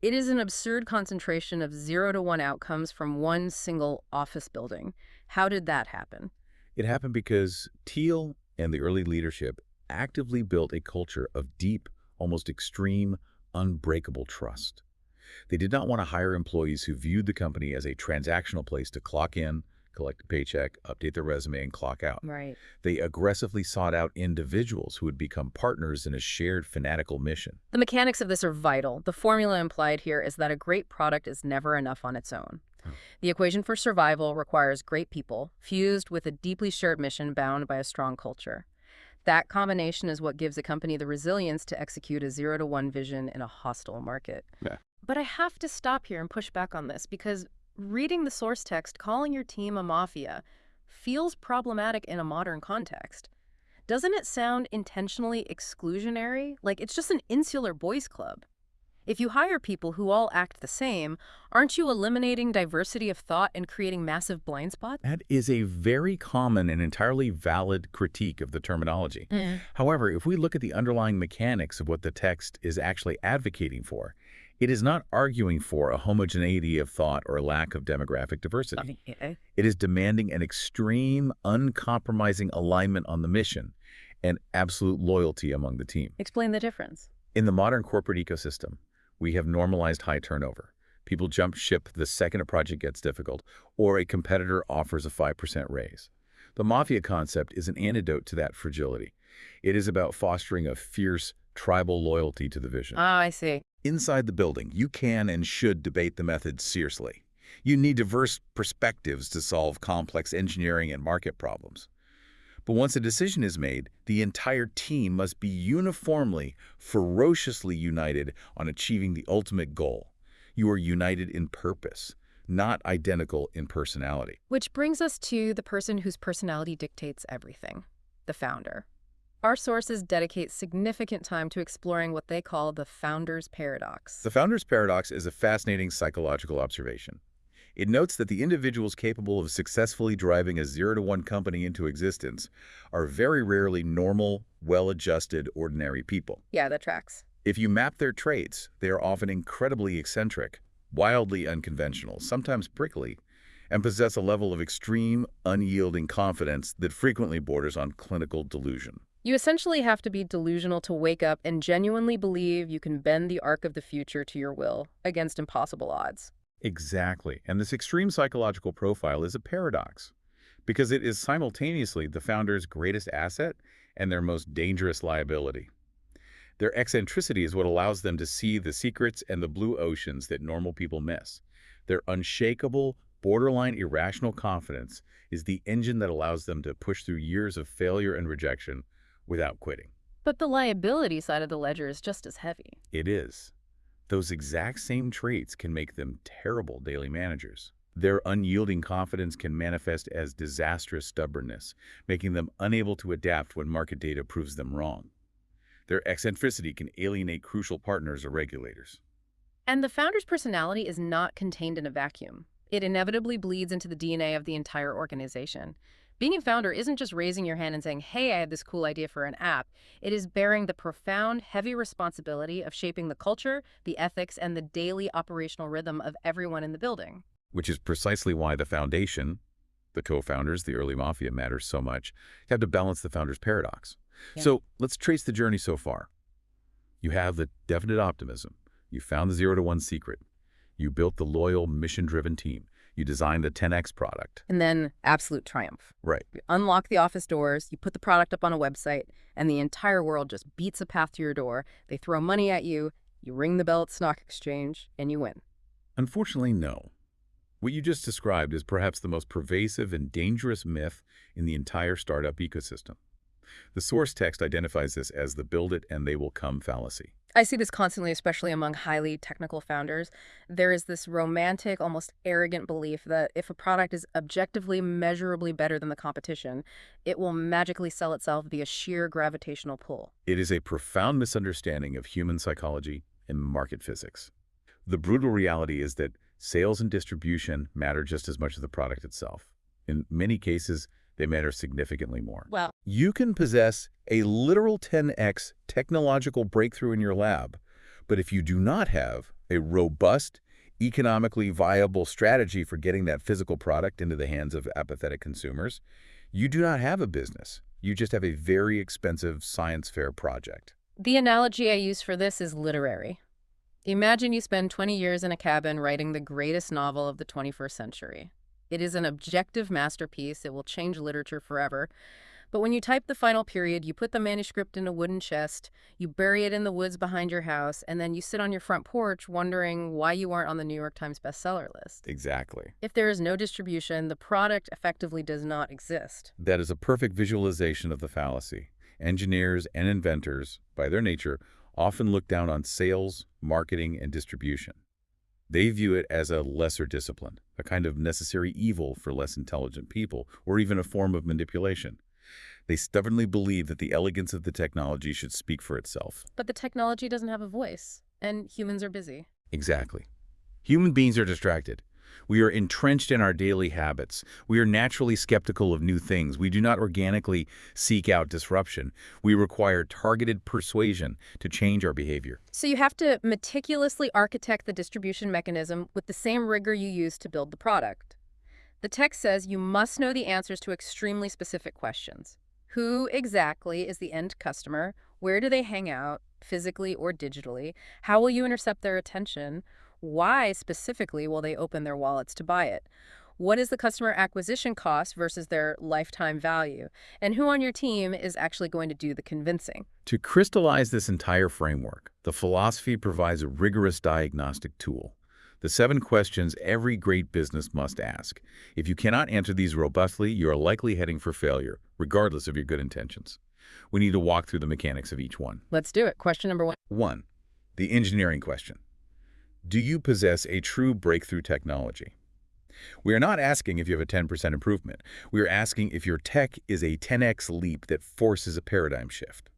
It is an absurd concentration of 0-1 outcomes from one single office building. How did that happen? It happened because Thiel and the early leadership actively built a culture of deep, almost extreme, unbreakable trust. They did not want to hire employees who viewed the company as a transactional place to clock in, collect a paycheck, update their resume, and clock out. Right. They aggressively sought out individuals who would become partners in a shared fanatical mission. The mechanics of this are vital. The formula implied here is that a great product is never enough on its own. The equation for survival requires great people, fused with a deeply shared mission bound by a strong culture. That combination is what gives a company the resilience to execute a 0-1 vision in a hostile market. Yeah. But I have to stop here and push back on this because reading the source text, calling your team a mafia, feels problematic in a modern context. Doesn't it sound intentionally exclusionary? Like it's just an insular boys' club. If you hire people who all act the same, aren't you eliminating diversity of thought and creating massive blind spots? That is a very common and entirely valid critique of the terminology. However, if we look at the underlying mechanics of what the text is actually advocating for, it is not arguing for a homogeneity of thought or a lack of demographic diversity. It is demanding an extreme, uncompromising alignment on the mission and absolute loyalty among the team. Explain the difference. In the modern corporate ecosystem, we have normalized high turnover. People jump ship the second a project gets difficult or a competitor offers a 5% raise. The mafia concept is an antidote to that fragility. It is about fostering a fierce, tribal loyalty to the vision. Ah, I see. Inside the building, you can and should debate the methods seriously. You need diverse perspectives to solve complex engineering and market problems. But once a decision is made, the entire team must be uniformly, ferociously united on achieving the ultimate goal. You are united in purpose, not identical in personality. Which brings us to the person whose personality dictates everything, the founder. Our sources dedicate significant time to exploring what they call the founder's paradox. The founder's paradox is a fascinating psychological observation. It notes that the individuals capable of successfully driving a 0-1 company into existence are very rarely normal, well-adjusted, ordinary people. Yeah, that tracks. If you map their traits, they are often incredibly eccentric, wildly unconventional, sometimes prickly, and possess a level of extreme, unyielding confidence that frequently borders on clinical delusion. You essentially have to be delusional to wake up and genuinely believe you can bend the arc of the future to your will against impossible odds. Exactly. And this extreme psychological profile is a paradox because it is simultaneously the founder's greatest asset and their most dangerous liability. Their eccentricity is what allows them to see the secrets and the blue oceans that normal people miss. Their unshakable, borderline irrational confidence is the engine that allows them to push through years of failure and rejection without quitting. But the liability side of the ledger is just as heavy. It is. Those exact same traits can make them terrible daily managers. Their unyielding confidence can manifest as disastrous stubbornness, making them unable to adapt when market data proves them wrong. Their eccentricity can alienate crucial partners or regulators. And the founder's personality is not contained in a vacuum. It inevitably bleeds into the DNA of the entire organization. Being a founder isn't just raising your hand and saying, hey, I had this cool idea for an app. It is bearing the profound, heavy responsibility of shaping the culture, the ethics, and the daily operational rhythm of everyone in the building. Which is precisely why the foundation, the co-founders, the early mafia, matters so much. You have to balance the founder's paradox. Yeah. So let's trace the journey so far. You have the definite optimism. You found the 0-1 secret. You built the loyal, mission-driven team. You design the 10x product. And then absolute triumph. Right. You unlock the office doors, you put the product up on a website, and the entire world just beats a path to your door. They throw money at you, you ring the bell at stock exchange, and you win. Unfortunately, no. What you just described is perhaps the most pervasive and dangerous myth in the entire startup ecosystem. The source text identifies this as the build it and they will come fallacy. I see this constantly, especially among highly technical founders. There is this romantic, almost arrogant belief that if a product is objectively, measurably better than the competition, it will magically sell itself via sheer gravitational pull. It is a profound misunderstanding of human psychology and market physics. The brutal reality is that sales and distribution matter just as much as the product itself. In many cases, they matter significantly more. Well, You can possess a literal 10x technological breakthrough in your lab, but if you do not have a robust, economically viable strategy for getting that physical product into the hands of apathetic consumers, you do not have a business. You just have a very expensive science fair project. the analogy I use for this is literary. Imagine you spend 20 years in a cabin writing the greatest novel of the 21st century. It is an objective masterpiece. It will change literature forever. But when you type the final period, you put the manuscript in a wooden chest, you bury it in the woods behind your house, and then you sit on your front porch wondering why you aren't on the New York Times bestseller list. Exactly. If there is no distribution, the product effectively does not exist. That is a perfect visualization of the fallacy. Engineers and inventors, by their nature, often look down on sales, marketing, and distribution. They view it as a lesser discipline, a kind of necessary evil for less intelligent people, or even a form of manipulation. They stubbornly believe that the elegance of the technology should speak for itself. But the technology doesn't have a voice, and humans are busy. Exactly. Human beings are distracted. We are entrenched in our daily habits. We are naturally skeptical of new things. We do not organically seek out disruption. We require targeted persuasion to change our behavior. So you have to meticulously architect the distribution mechanism with the same rigor you use to build the product. The text says you must know the answers to extremely specific questions. Who exactly is the end customer? Where do they hang out, physically or digitally? How will you intercept their attention? Why specifically will they open their wallets to buy it? What is the customer acquisition cost versus their lifetime value? And who on your team is actually going to do the convincing? To crystallize this entire framework, the philosophy provides a rigorous diagnostic tool. The 7 questions every great business must ask. If you cannot answer these robustly, you are likely heading for failure, regardless of your good intentions. We need to walk through the mechanics of each one. Let's do it. Question number 1. 1. The engineering question. Do you possess a true breakthrough technology? We are not asking if you have a 10% improvement. We are asking if your tech is a 10x leap that forces a paradigm shift.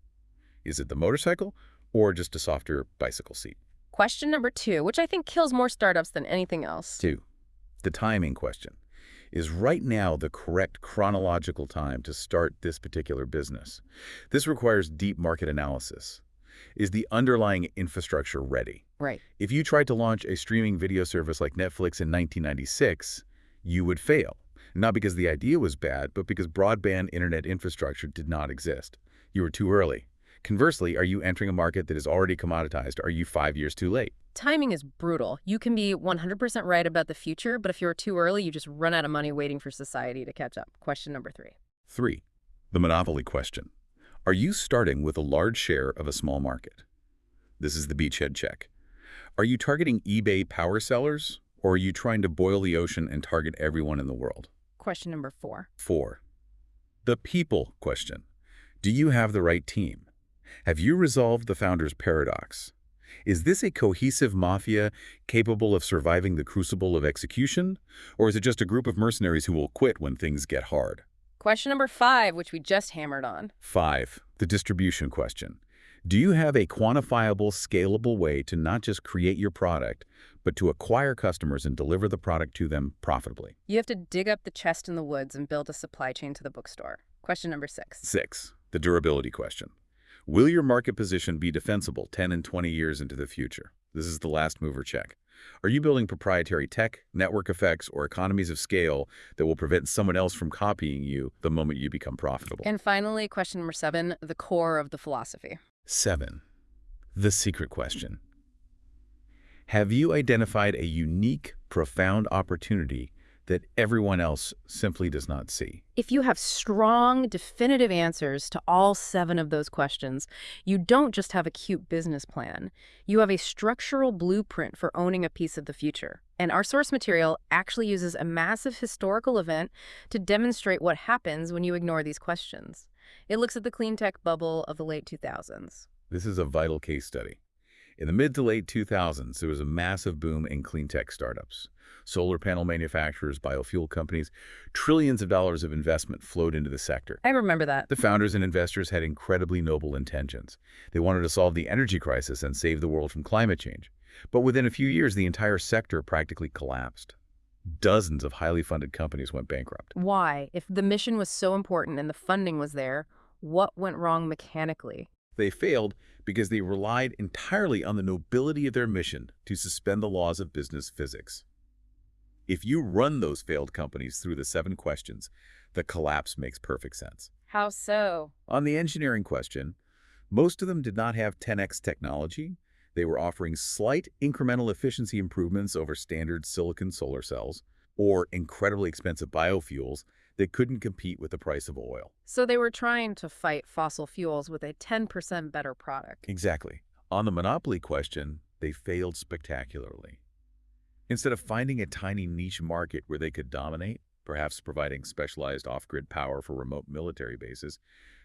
Is it the motorcycle or just a softer bicycle seat? Question number 2, which I think kills more startups than anything else. 2. The timing question. Is right now the correct chronological time to start this particular business? This requires deep market analysis. Is the underlying infrastructure ready? Right. If you tried to launch a streaming video service like Netflix in 1996, you would fail. Not because the idea was bad, but because broadband internet infrastructure did not exist. You were too early. Conversely, are you entering a market that is already commoditized? Are you 5 years too late? Timing is brutal. You can be 100% right about the future, but if you're too early, you just run out of money waiting for society to catch up. Question number 3. 3. The monopoly question. Are you starting with a large share of a small market? This is the beachhead check. Are you targeting eBay power sellers, or are you trying to boil the ocean and target everyone in the world? Question number 4. 4. The people question. Do you have the right team? Have you resolved the founder's paradox? Is this a cohesive mafia capable of surviving the crucible of execution, or is it just a group of mercenaries who will quit when things get hard? Question number 5, which we just hammered on. 5. The distribution question. Do you have a quantifiable, scalable way to not just create your product, but to acquire customers and deliver the product to them profitably? You have to dig up the chest in the woods and build a supply chain to the bookstore. Question number 6. 6. The durability question. Will your market position be defensible 10 and 20 years into the future? This is the last mover check. Are you building proprietary tech, network effects, or economies of scale that will prevent someone else from copying you the moment you become profitable? And finally, question number 7, the core of the philosophy. 7. The secret question. Have you identified a unique, profound opportunity that everyone else simply does not see. If you have strong, definitive answers to all 7 of those questions, you don't just have a cute business plan. You have a structural blueprint for owning a piece of the future. And our source material actually uses a massive historical event to demonstrate what happens when you ignore these questions. It looks at the clean tech bubble of the late 2000s. This is a vital case study. In the mid to late 2000s, there was a massive boom in clean tech startups. Solar panel manufacturers, biofuel companies, trillions of dollars of investment flowed into the sector. I remember that. The founders and investors had incredibly noble intentions. They wanted to solve the energy crisis and save the world from climate change. But within a few years, the entire sector practically collapsed. Dozens of highly funded companies went bankrupt. Why? If the mission was so important and the funding was there, what went wrong mechanically? They failed because they relied entirely on the nobility of their mission to suspend the laws of business physics. If you run those failed companies through the 7 questions, the collapse makes perfect sense. How so? On the engineering question, most of them did not have 10x technology. They were offering slight incremental efficiency improvements over standard silicon solar cells or incredibly expensive biofuels that couldn't compete with the price of oil. So they were trying to fight fossil fuels with a 10% better product. Exactly. On the monopoly question, they failed spectacularly. Instead of finding a tiny niche market where they could dominate, perhaps providing specialized off-grid power for remote military bases,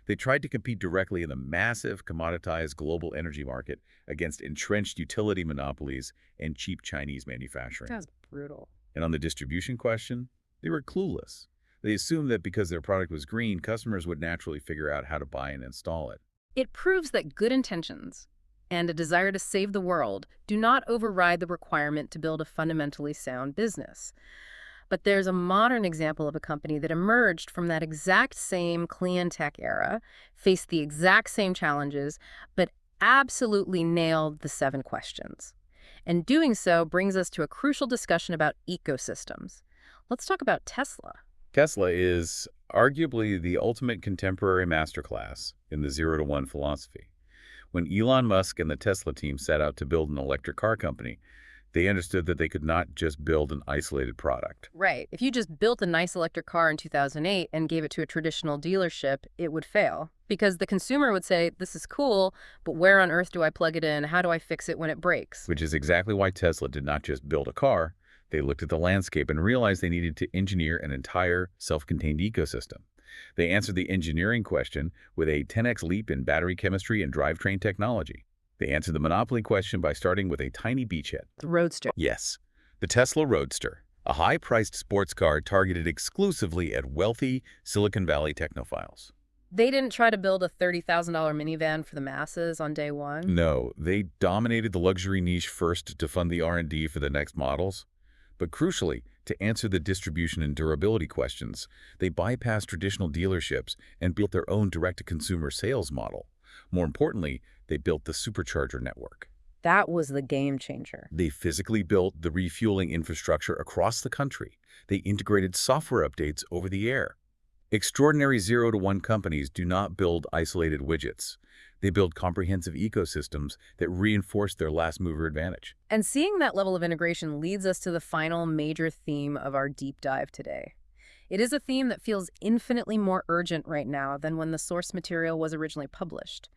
they tried to compete directly in the massive commoditized global energy market against entrenched utility monopolies and cheap Chinese manufacturing. That's brutal. And on the distribution question, they were clueless. They assumed that because their product was green, customers would naturally figure out how to buy and install it. It proves that good intentions and a desire to save the world do not override the requirement to build a fundamentally sound business. But there's a modern example of a company that emerged from that exact same clean tech era, faced the exact same challenges, but absolutely nailed the 7 questions. And doing so brings us to a crucial discussion about ecosystems. Let's talk about Tesla. Tesla is arguably the ultimate contemporary masterclass in the 0 to 1 philosophy. When Elon Musk and the Tesla team set out to build an electric car company, they understood that they could not just build an isolated product. Right. If you just built a nice electric car in 2008 and gave it to a traditional dealership, it would fail. Because the consumer would say, this is cool, but where on earth do I plug it in? How do I fix it when it breaks? Which is exactly why Tesla did not just build a car. They looked at the landscape and realized they needed to engineer an entire self-contained ecosystem. They answered the engineering question with a 10x leap in battery chemistry and drivetrain technology. They answered the monopoly question by starting with a tiny beachhead. The Roadster. Yes, the Tesla Roadster, a high-priced sports car targeted exclusively at wealthy Silicon Valley technophiles. They didn't try to build a $30,000 minivan for the masses on day one. No, they dominated the luxury niche first to fund the R&D for the next models. But crucially, to answer the distribution and durability questions, they bypassed traditional dealerships and built their own direct-to-consumer sales model. More importantly, they built the supercharger network. That was the game changer. They physically built the refueling infrastructure across the country. They integrated software updates over the air. Extraordinary 0 to 1 companies do not build isolated widgets. They build comprehensive ecosystems that reinforce their last-mover advantage. And seeing that level of integration leads us to the final major theme of our deep dive today. It is a theme that feels infinitely more urgent right now than when the source material was originally published.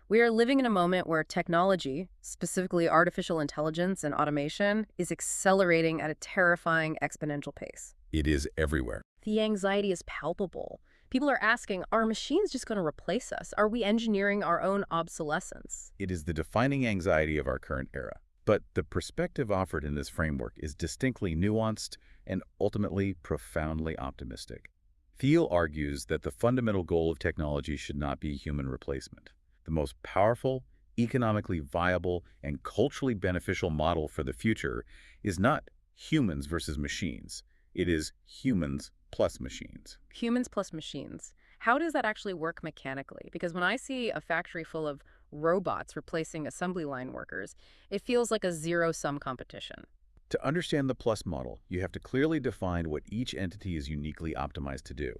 We are living in a moment where technology, specifically artificial intelligence and automation, is accelerating at a terrifying exponential pace. It is everywhere. The anxiety is palpable. People are asking, are machines just going to replace us? Are we engineering our own obsolescence? It is the defining anxiety of our current era. But the perspective offered in this framework is distinctly nuanced and ultimately profoundly optimistic. Thiel argues that the fundamental goal of technology should not be human replacement. The most powerful, economically viable, and culturally beneficial model for the future is not humans versus machines. It is humans plus machines. Humans plus machines. How does that actually work mechanically? Because when I see a factory full of robots replacing assembly line workers, it feels like a zero-sum competition. To understand the plus model, you have to clearly define what each entity is uniquely optimized to do.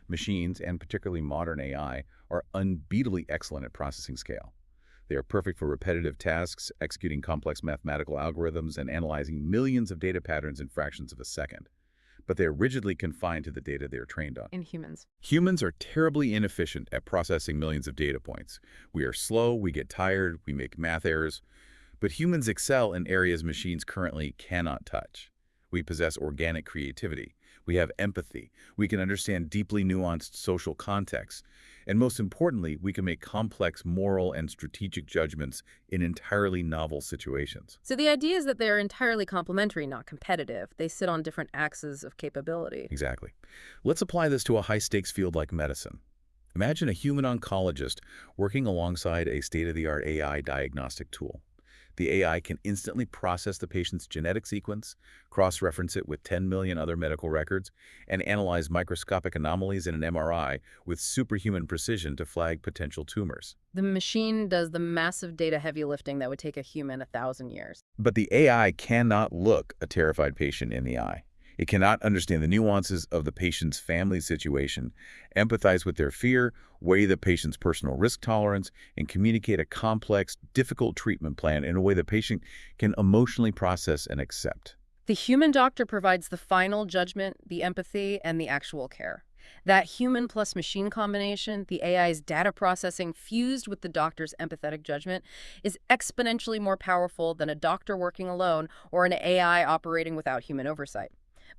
Machines, and particularly modern AI, are unbeatably excellent at processing scale. They are perfect for repetitive tasks, executing complex mathematical algorithms, and analyzing millions of data patterns in fractions of a second. but they're rigidly confined to the data they're trained on. In humans. Humans are terribly inefficient at processing millions of data points. We are slow, we get tired, we make math errors. But humans excel in areas machines currently cannot touch. We possess organic creativity. We have empathy. We can understand deeply nuanced social contexts. And most importantly, we can make complex moral and strategic judgments in entirely novel situations. So the idea is that they're entirely complementary, not competitive. They sit on different axes of capability. Exactly. Let's apply this to a high-stakes field like medicine. Imagine a human oncologist working alongside a state-of-the-art AI diagnostic tool. The AI can instantly process the patient's genetic sequence, cross-reference it with 10 million other medical records, and analyze microscopic anomalies in an MRI with superhuman precision to flag potential tumors. The machine does the massive data heavy lifting that would take a human 1,000 years. But the AI cannot look a terrified patient in the eye. It cannot understand the nuances of the patient's family situation, empathize with their fear, weigh the patient's personal risk tolerance, and communicate a complex, difficult treatment plan in a way the patient can emotionally process and accept. The human doctor provides the final judgment, the empathy, and the actual care. That human plus machine combination, the AI's data processing fused with the doctor's empathetic judgment, is exponentially more powerful than a doctor working alone or an AI operating without human oversight.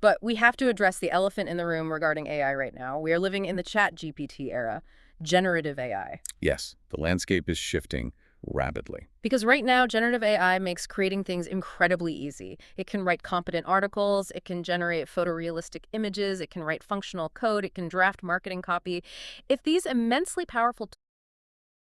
But we have to address the elephant in the room regarding AI right now. We are living in the ChatGPT era, generative AI. Yes, the landscape is shifting rapidly. Because right now, generative AI makes creating things incredibly easy. It can write competent articles, it can generate photorealistic images, it can write functional code, it can draft marketing copy. If these immensely powerful